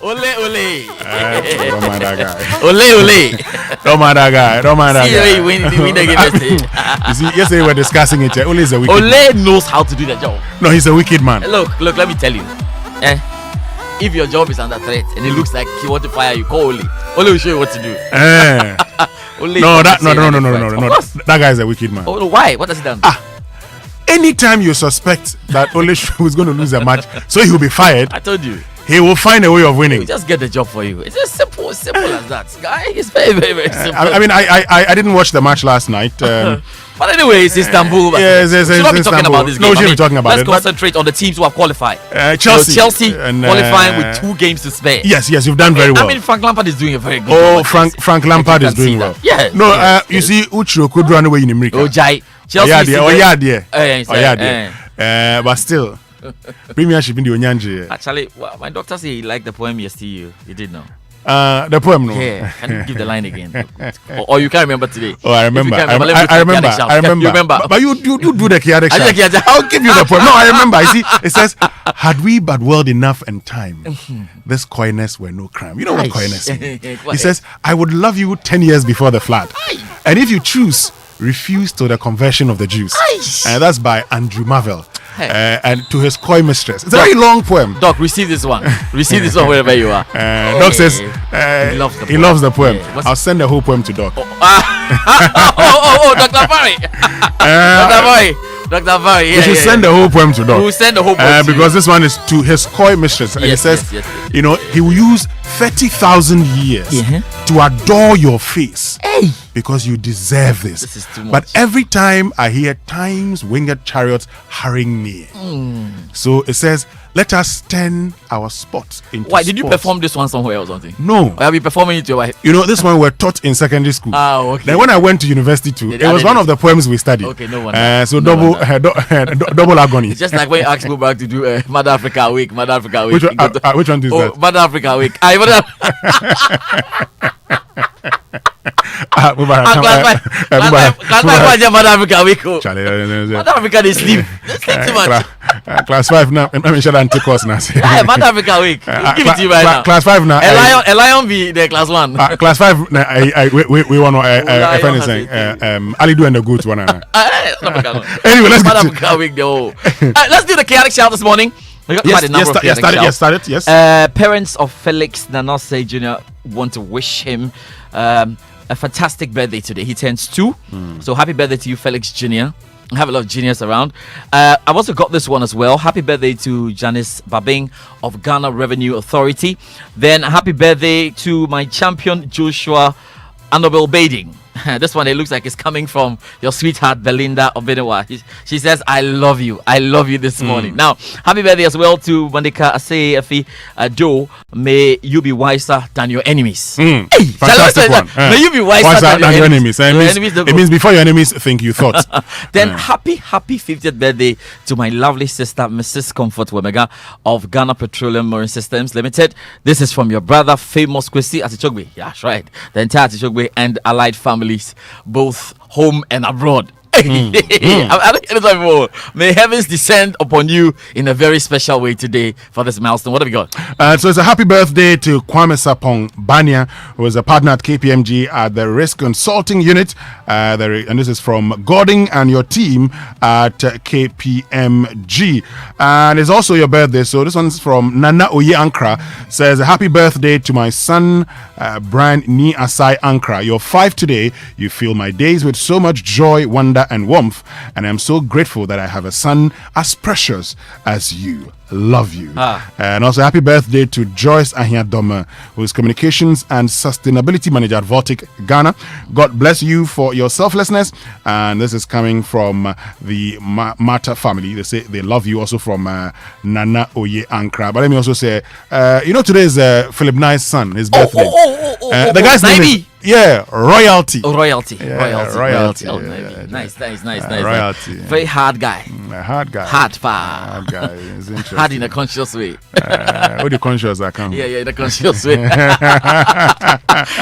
Ole. Don't mind that guy. Ole. Don't mind that guy. Don't mind that guy. See, you win the game yesterday. You see, yesterday we were discussing it. Ole is a wicked man. Ole knows how to do the job. No, he's a wicked man. Look, let me tell you. If your job is under threat and it looks like he want to fire you, call Ole. Ole will show you what to do. No. That guy is a wicked man. Oh, why? What has he done? Anytime you suspect that Ole is going to lose a match, so he will be fired. I told you. He will find a way of winning. He'll just get the job for you. It's just simple as that. Guy, it's very, very, very simple. I mean, I didn't watch the match last night. But anyway, it's Istanbul. Yes, should not be talking about this game. No, we should be talking about Let's concentrate on the teams who have qualified. Chelsea. Chelsea qualifying with 2 games to spare. Yes, you've done very well. I mean, Frank Lampard is doing a very good job. Frank Lampard is doing well. Yeah. No, you see, Ucho could run away in America. Oh, Jai. Chelsea. But still, Premiership in the Onyanji. Actually, my doctor said he liked the poem yesterday. He did know. The poem, no. Yeah, can you give the line again? or you can't remember today? Oh, I remember. I remember. You remember? But you do the chaotic shout. I'll give you the poem. No, I remember. I see. It says, "Had we but world enough and time, this coyness were no crime." You know what coyness means? He says, "I would love you 10 years before the flood, and if you choose, refuse to the conversion of the Jews." And that's by Andrew Marvell. And to his coy mistress. It's a very long poem. Doc, receive this one. Receive this one wherever you are. Doc says he loves the poem. I'll send the whole poem to Doc. Dr. Barry. Dr. Barry. We should send the whole poem to Doc. We'll send the whole poem because this one is to his coy mistress. And he says, you know, he will use 30,000 years to adore your face. Because you deserve this. This is too much. But every time I hear time's winged chariots hurrying near. So it says, let us turn our spots into Why? Did you sports. perform this one somewhere or something? No. Or have you performing it to your wife? You know, this one were taught in secondary school. Okay. Then when I went to university too, it was one of the poems we studied. Okay, no wonder. So double agony. It's just like when you ask me back to do Mother Africa Week. Which one is that? Mother Africa Week. Mother Africa Week. Mother Africa they sleep. They sleep too much. Class 5 now. I'm sure that take course now. Mother Africa Week. Give it to you right now. Class 5 now. A lion be the class 1. Class 5. We want to. Friend is saying Ali do and the goat one. Anyway, let's Mother Africa Week though. Let's do the chaotic shout this morning. Yes, started. Yes. Parents of Felix Nanose Jr. want to wish him a fantastic birthday today. He turns 2. So happy birthday to you, Felix Jr. I have a lot of genius around. I've also got this one as well. Happy birthday to Janice Babing of Ghana Revenue Authority. Then happy birthday to my champion Joshua Annabel Bading. This one, it looks like it's coming from your sweetheart Belinda Obenewa. She says, I love you this morning. Now, happy birthday as well to Mandika Aseyefi Joe. May you be wiser than your enemies. Hey, fantastic one. May you be wiser than your enemies. It means before your enemies think you thought. Then happy 50th birthday to my lovely sister Mrs. Comfort Wemega of Ghana Petroleum Marine Systems Limited. This is from your brother famous Kwesi Atichogbe. Yeah, that's right. The entire Atichogbe and allied families, both home and abroad. I don't get it before. May heavens descend upon you in a very special way today for this milestone. What have we got? So it's a happy birthday to Kwame Sapong Bania, who is a partner at KPMG at the Risk Consulting Unit. And this is from Gordon and your team at KPMG. And it's also your birthday. So this one's from Nana Oye Ankra. Says, a happy birthday to my son, Brian Ni Asai Ankra. You're 5 today. You fill my days with so much joy, wonder, and warmth, and I'm so grateful that I have a son as precious as you. Love you. And also happy birthday to Joyce Ahiadoma, who is Communications and Sustainability Manager at Voltic Ghana. God bless you for your selflessness. And this is coming from the Mata family. They say they love you. Also from Nana Oye Ankra. But let me also say, today is Philip Nye's son, his birthday. The guy's name is Yeah, royalty. Oh, royalty. Yeah, Royalty. Oh, yeah, maybe. yeah, Nice. royalty. Very hard guy. A hard guy. Hard Hard guy. It's interesting. Hard in a conscious way. What the conscious I come. Yeah, in a conscious way.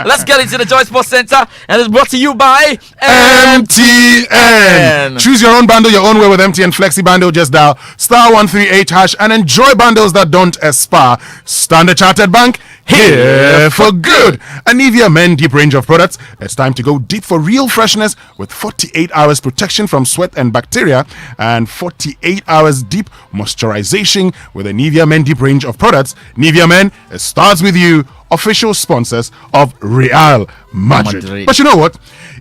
Let's get into the Joy Sports Center, and it's brought to you by MTN. Choose your own bundle your own way with MTN Flexi Bundle. Just dial *138# and enjoy bundles that don't expire. Standard Chartered Bank, here for good. A Nivea Men Deep range of products. It's time to go deep for real freshness with 48 hours protection from sweat and bacteria and 48 hours deep moisturization with a Nivea Men Deep range of products. Nivea Men, it starts with you. Official sponsors of Real Madrid. But you know what?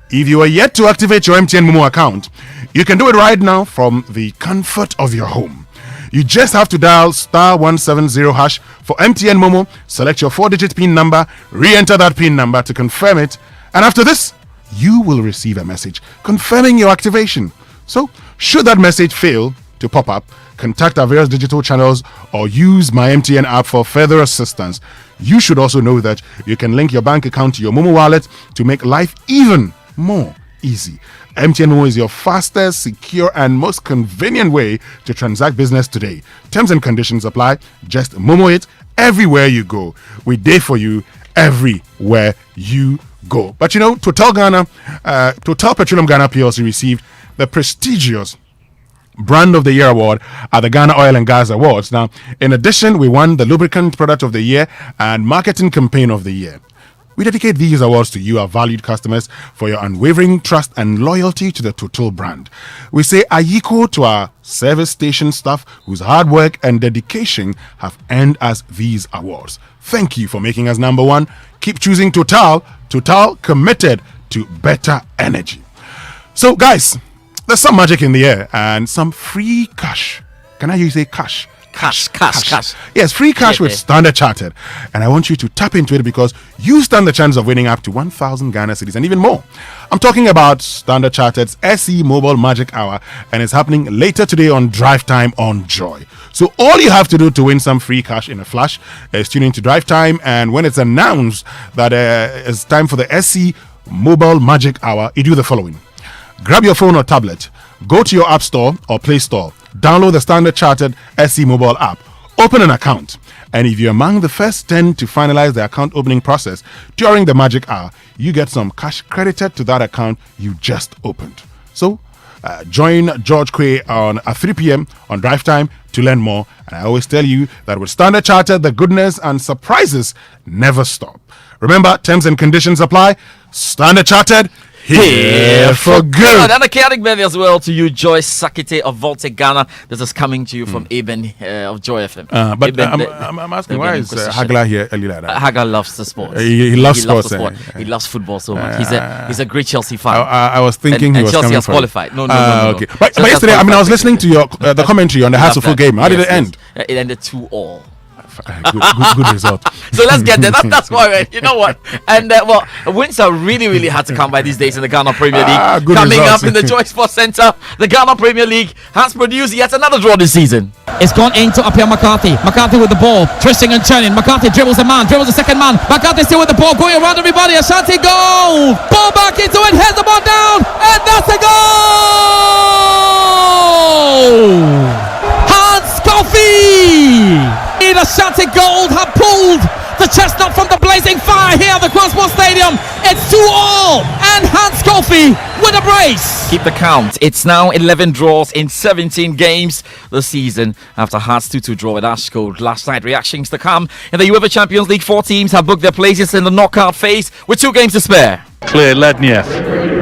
If you are yet to activate your MTN Momo account, you can do it right now from the comfort of your home. You just have to dial *170# for MTN Momo, select your 4-digit PIN number, re-enter that PIN number to confirm it, and after this, you will receive a message confirming your activation. So, should that message fail to pop up, contact our various digital channels or use my MTN app for further assistance. You should also know that you can link your bank account to your Momo wallet to make life even more easy. MTN Momo is your fastest, secure, and most convenient way to transact business today. Terms and conditions apply. Just Momo it everywhere you go. We there for you everywhere you go. But you know, Total Petroleum Ghana PLC received the prestigious Brand of the Year award at the Ghana Oil and Gas Awards. Now, in addition, we won the Lubricant Product of the Year and Marketing Campaign of the Year. We dedicate these awards to you, our valued customers, for your unwavering trust and loyalty to the Total brand. We say ayiko to our service station staff whose hard work and dedication have earned us these awards. Thank you for making us number one. Keep choosing Total. Total, committed to better energy. So, guys, there's some magic in the air and some free cash. Can I use say cash? Cash. Yes, free cash with Standard Chartered. And I want you to tap into it because you stand the chance of winning up to 1,000 Ghana cedis and even more. I'm talking about Standard Chartered's SE Mobile Magic Hour, and it's happening later today on Drive Time on Joy. So all you have to do to win some free cash in a flash is tune into Drive Time, and when it's announced that it's time for the SE Mobile Magic Hour, you do the following. Grab your phone or tablet, go to your App Store or Play Store, download the Standard Chartered SE Mobile app, open an account, and if you're among the first 10 to finalize the account opening process during the Magic Hour, you get some cash credited to that account you just opened. So, join George Quay at 3 p.m. on Drive Time to learn more. And I always tell you that with Standard Chartered, the goodness and surprises never stop. Remember, terms and conditions apply. Standard Chartered, here for good. And a chaotic birthday as well to you, Joyce Sakite of Voltec Ghana. This is coming to you from Eben of Joy FM. But I'm asking, why is Hagla here early like that? Hagla loves the sport. He loves sports. He loves football so much. He's a great Chelsea fan. I was thinking he was Chelsea coming has from qualified. No. Okay. But yesterday, I was listening to your the commentary on the Hassel game. How did it end? It ended 2-2. Good result. So let's get there. That's why, man. You know what? And wins are really hard to come by these days in the Ghana Premier League. Coming results. up in the Joy Sports Center, the Ghana Premier League has produced yet another draw this season. It's gone into Apia McCarthy. McCarthy with the ball, twisting and turning. McCarthy dribbles a man, dribbles a second man. McCarthy still with the ball, going around everybody. Ashanti goal! Ball back into it, heads the ball down, and that's a goal! Hans Kofi! Ashanti Gold have pulled the chestnut from the blazing fire here at the Crossbar Stadium. It's 2-2, and Hans Kofi with a brace. Keep the count. It's now 11 draws in 17 games this season after Hearts 2-2 draw with Ashfield last night. Reactions to come in the UEFA Champions League. 4 teams have booked their places in the knockout phase with 2 games to spare. Clear Ledniev.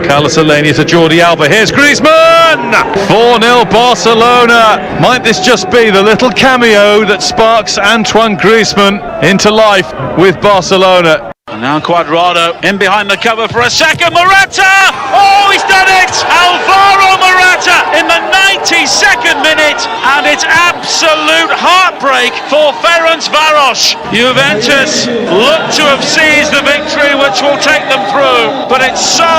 Carlos Alenia to Jordi Alba. Here's Griezmann! 4-0 Barcelona. Might this just be the little cameo that sparks Antoine Griezmann into life with Barcelona? And now Cuadrado in behind the cover for a second. Morata! Oh, he's done it! Alvaro Morata in the 92nd minute, and it's absolute heartbreak for Ferencváros. Juventus look to have seized the victory, which will take them through, but it's so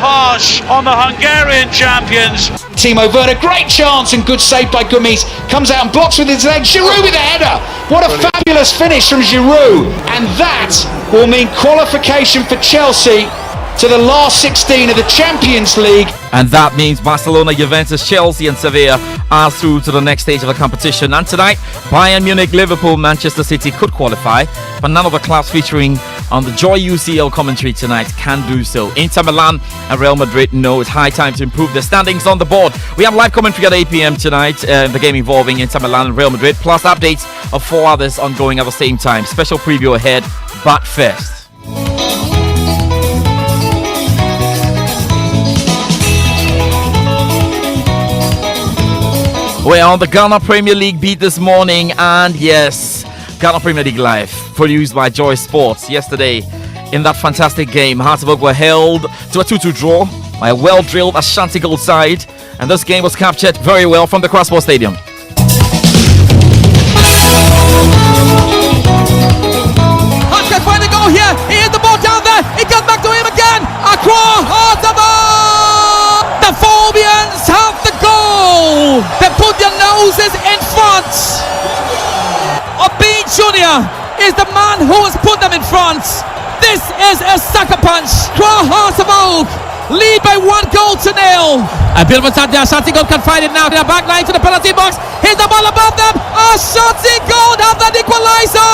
harsh on the Hungarian champions. Timo Werner. Great chance and good save by Gummies. Comes out and blocks with his leg. Giroud with a header. What a fabulous finish from Giroud. And that will mean qualification for Chelsea to the last 16 of the Champions League. And that means Barcelona, Juventus, Chelsea and Sevilla are through to the next stage of the competition. And tonight, Bayern Munich, Liverpool, Manchester City could qualify, but none of the clubs featuring on the Joy UCL commentary tonight can do so. Inter Milan and Real Madrid know it's high time to improve their standings on the board. We have live commentary at 8 p.m. tonight, the game involving Inter Milan and Real Madrid, plus updates of 4 others ongoing at the same time. Special preview ahead, but first. We're on the Ghana Premier League beat this morning, and yes, Ghana Premier League Live, produced by Joy Sports. Yesterday, in that fantastic game, Hearts of Oak were held to a 2-2 draw by a well-drilled Ashanti Gold side, and this game was captured very well from the Crossbar Stadium. Hearts can find a goal here. He hit the ball down there. It comes back to him again. Across Hearts of Oak. The Phobians have the goal. They put their noses in front. Obi Jr. is the man who has put them in front. This is a sucker punch. Hearts of Oak lead by 1-0. A bit of a attack there. Ashanti Gold can find it now. They're back line to the penalty box. Here's the ball above them. Ashanti Gold have that equalizer.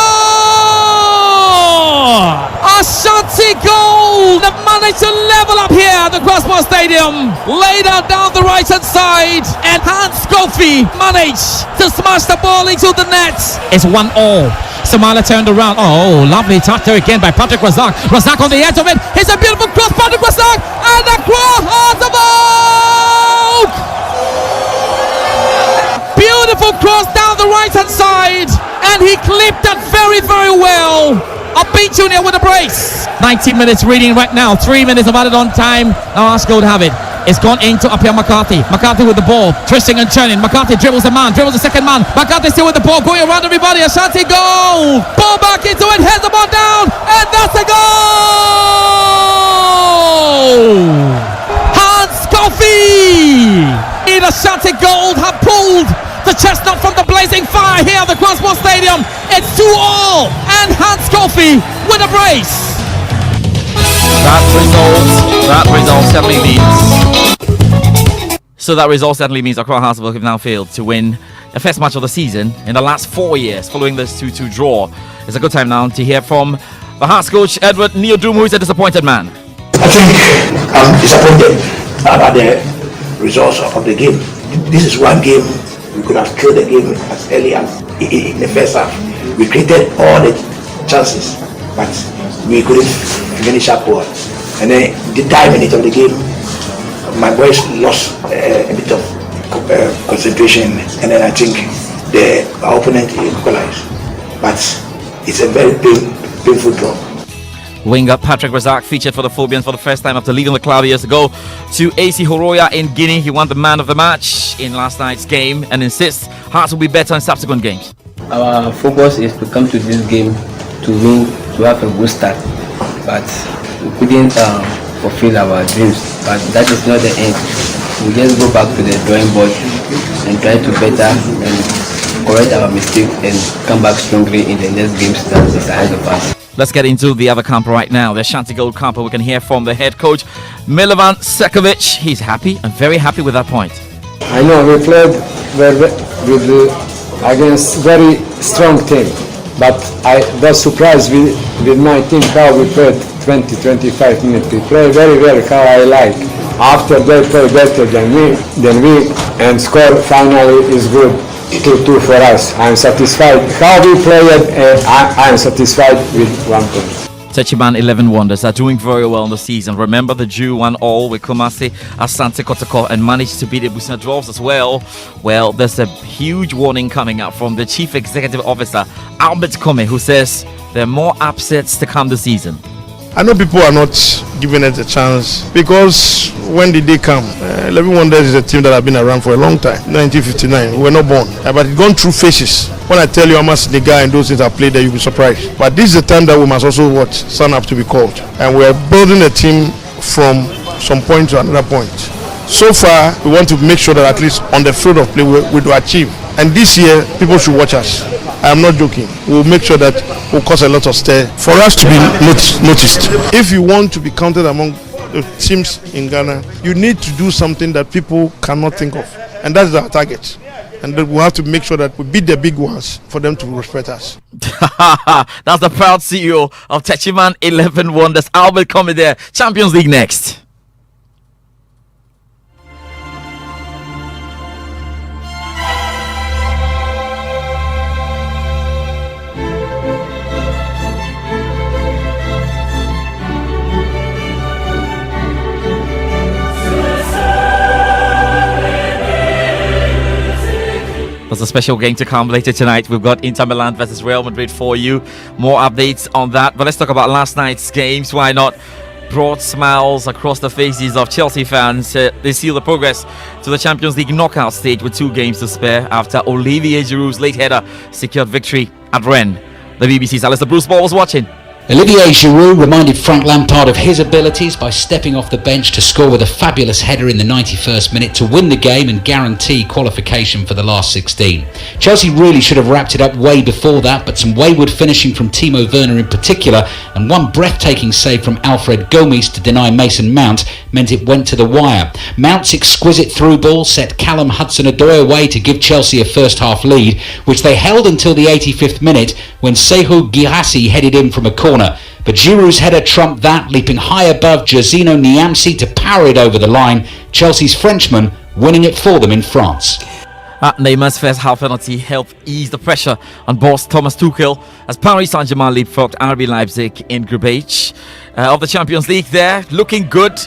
Ashanti Gold have managed to level up here at the Crossbar Stadium. Laid out down the right hand side, and Hans Kofi managed to smash the ball into the net. It's 1-0. Somalia turned around. Oh, lovely touch there again by Patrick Razak. Razak on the edge of it. Here's a beautiful cross, Patrick Razak, and across Hearts of Oak. Beautiful cross down the right hand side, and he clipped that very, very well. Obi Jr. with a brace. 19 minutes reading right now. 3 minutes of added on time. Now Ashgold have it. It's gone into Apia McCarthy. McCarthy with the ball, twisting and turning. McCarthy dribbles a man, dribbles the second man. McCarthy still with the ball, going around everybody. Ashanti goal. Ball back into it, heads the ball down, and that's a goal. Hans Kofi. In Ashanti Gold have pulled the chestnut from the blazing fire here at the Crossbar Stadium. It's 2-2, and Hans Kofi with a brace. That result certainly means Accra Hearts have now failed to win the first match of the season in the last 4 years following this 2-2 draw. It's a good time now to hear from the Hearts coach Edward Neodum, who is a disappointed man. I think I'm disappointed about the results of the game. This is one game we could have killed the game as early as in the first half. We created all the chances, but we couldn't finish up well. And then the 9 minutes of the game, my boys lost a bit of concentration, and then I think the opponent equalized. But it's a very painful draw. Winger Patrick Razak featured for the Phobians for the first time after leaving the club years ago to AC Horoya in Guinea. He won the man of the match in last night's game and insists Hearts will be better in subsequent games. Our focus is to come to this game to win, to have a good start, but we couldn't fulfill our dreams. But that is not the end. We just go back to the drawing board and try to better and correct our mistakes and come back strongly in the next games that is ahead of us. Let's get into the other camp right now, the Ashanti Gold camp. We can hear from the head coach, Milovan Sekovic. He's happy and very happy with that point. I know we played against very strong team, but I was surprised with my team how we played 20-25 minutes. We play very well how I like. After they play better than we, and score finally is good. 2-2 for us. I'm satisfied. How we played, I'm satisfied with 1 point. Techiman 11 Wonders are doing very well in the season. Remember the Jew won all with Kumasi, Asante Kotoko, and managed to beat the Busina Dwarfs as well. Well, there's a huge warning coming up from the Chief Executive Officer, Albert Kome, who says there are more upsets to come this season. I know people are not giving it a chance because when did they come? 11 Wonders is a team that have been around for a long time. 1959, we were not born, but it's gone through phases. When I tell you how much the guy and those things have played there, you'll be surprised. But this is the time that we must also stand up to be called. And we are building a team from some point to another point. So far, we want to make sure that at least on the field of play we do achieve. And this year, people should watch us. I am not joking. We'll make sure that we'll cause a lot of stir for us to be noticed. If you want to be counted among the teams in Ghana, you need to do something that people cannot think of. And that is our target. And then we'll have to make sure that we beat the big ones for them to respect us. That's the proud CEO of Techiman 11 Wonders, Albert Comey there. Champions League next. There's a special game to come later tonight. We've got Inter Milan versus Real Madrid for you. More updates on that. But let's talk about last night's games. Why not? Broad smiles across the faces of Chelsea fans. They seal the progress to the Champions League knockout stage with 2 games to spare after Olivier Giroud's late header secured victory at Rennes. The BBC's Alistair Bruce Ball was watching. Olivier Giroud reminded Frank Lampard of his abilities by stepping off the bench to score with a fabulous header in the 91st minute to win the game and guarantee qualification for the last 16. Chelsea really should have wrapped it up way before that, but some wayward finishing from Timo Werner in particular and one breathtaking save from Alfred Gomes to deny Mason Mount meant it went to the wire. Mount's exquisite through ball set Callum Hudson-Odoi away to give Chelsea a first half lead, which they held until the 85th minute when Sekou Guirassy headed in from a corner. But Giroud's header trumped that, leaping high above Josino Niamsi to power it over the line. Chelsea's Frenchman winning it for them in France. Neymar's first half penalty helped ease the pressure on boss Thomas Tuchel as Paris Saint-Germain leapfrogged RB Leipzig in Group H of the Champions League. There, looking good.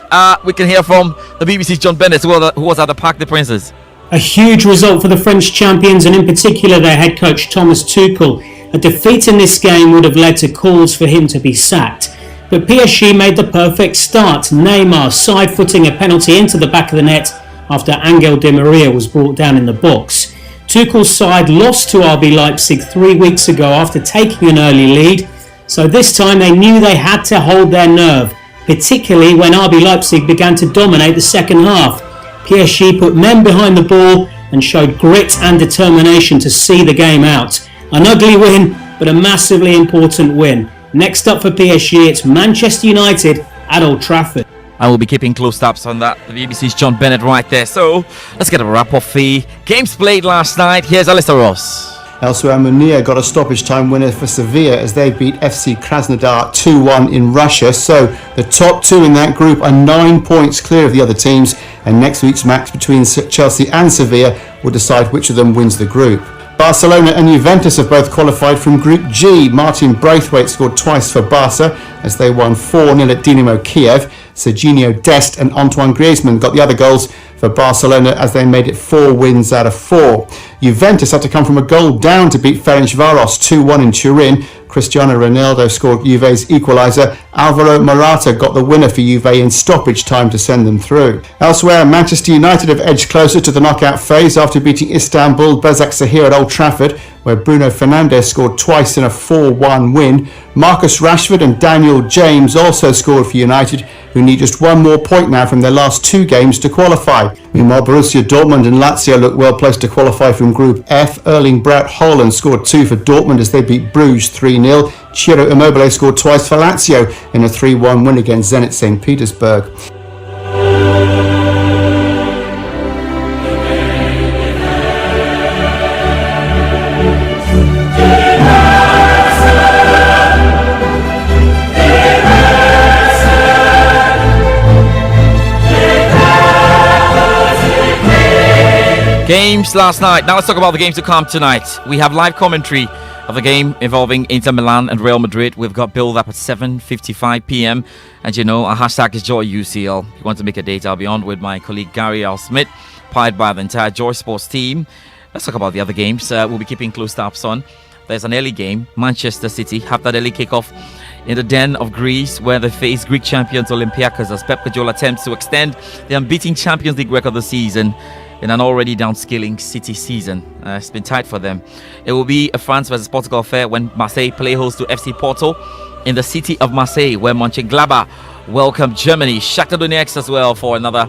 We can hear from the BBC's John Bennett, who was at the Parc des Princes. A huge result for the French champions, and in particular their head coach Thomas Tuchel. A defeat in this game would have led to calls for him to be sacked. But PSG made the perfect start. Neymar side-footing a penalty into the back of the net after Angel Di Maria was brought down in the box. Tuchel's side lost to RB Leipzig 3 weeks ago after taking an early lead. So this time they knew they had to hold their nerve, particularly when RB Leipzig began to dominate the second half. PSG put men behind the ball and showed grit and determination to see the game out. An ugly win, but a massively important win. Next up for PSG, it's Manchester United at Old Trafford. I will be keeping close tabs on that. The BBC's John Bennett right there. So let's get a wrap of the games played last night. Here's Alistair Ross. Elsewhere, Munir got a stoppage time winner for Sevilla as they beat FC Krasnodar 2-1 in Russia. So the top 2 in that group are 9 points clear of the other teams, and next week's match between Chelsea and Sevilla will decide which of them wins the group. Barcelona and Juventus have both qualified from Group G. Martin Braithwaite scored twice for Barca as they won 4-0 at Dinamo Kiev. Serginho Dest and Antoine Griezmann got the other goals for Barcelona as they made it 4 wins out of 4. Juventus had to come from a goal down to beat Ferencvaros 2-1 in Turin. Cristiano Ronaldo scored Juve's equaliser. Alvaro Morata got the winner for Juve in stoppage time to send them through. Elsewhere, Manchester United have edged closer to the knockout phase after beating Istanbul Basaksehir at Old Trafford, where Bruno Fernandes scored twice in a 4-1 win. Marcus Rashford and Daniel James also scored for United, who need just one more point now from their last 2 games to qualify. Meanwhile, Borussia Dortmund and Lazio look well placed to qualify from Group F. Erling Braut Haaland scored 2 for Dortmund as they beat Bruges 3-0. Ciro Immobile scored twice for Lazio in a 3-1 win against Zenit St. Petersburg. Games last night. Now let's talk about the games to come tonight. We have live commentary of the game involving Inter Milan and Real Madrid. We've got build up at 7:55 p.m. And you know, our hashtag is JoyUCL. If you want to make a date, I'll be on with my colleague Gary L. Smith, powered by the entire Joy Sports team. Let's talk about the other games. We'll be keeping close tabs on. There's an early game. Manchester City have that early kickoff in the den of Greece, where they face Greek champions Olympiacos as Pep Guardiola attempts to extend the unbeaten Champions League record this season. in an already downscaling City season. It's been tight for them. It will be a France versus Portugal affair when Marseille play host to FC Porto in the city of Marseille, where Mönchengladbach welcome Germany. Shakhtar Donetsk as well for another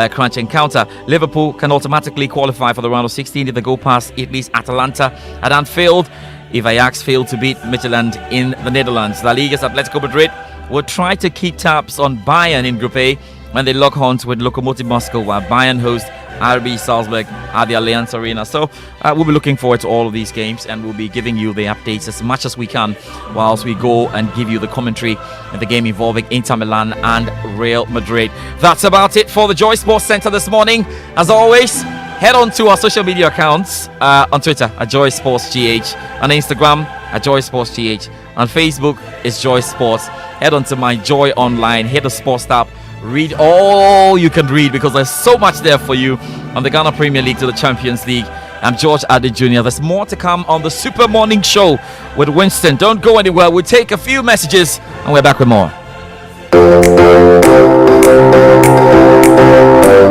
crunch encounter. Liverpool can automatically qualify for the round of 16 if they go past Italy's Atalanta at Anfield, if Ajax fail to beat Midtjylland in the Netherlands. La Liga's Atletico Madrid will try to keep tabs on Bayern in Group A when they lock horns with Lokomotiv Moscow, while Bayern host RB Salzburg at the Allianz Arena. So we'll be looking forward to all of these games, and we'll be giving you the updates as much as we can whilst we go and give you the commentary in the game involving Inter Milan and Real Madrid. That's about it for the Joy Sports Center this morning. As always, head on to our social media accounts on Twitter at Joy Sports GH, on Instagram at Joy Sports GH, on Facebook is Joy Sports. Head on to my Joy Online, hit the Sports tab, read all you can read, because there's so much there for you on the Ghana Premier League to the Champions League. I'm George Addy Jr. There's more to come on the Super Morning Show with Winston. Don't go anywhere. We'll take a few messages and we're back with more.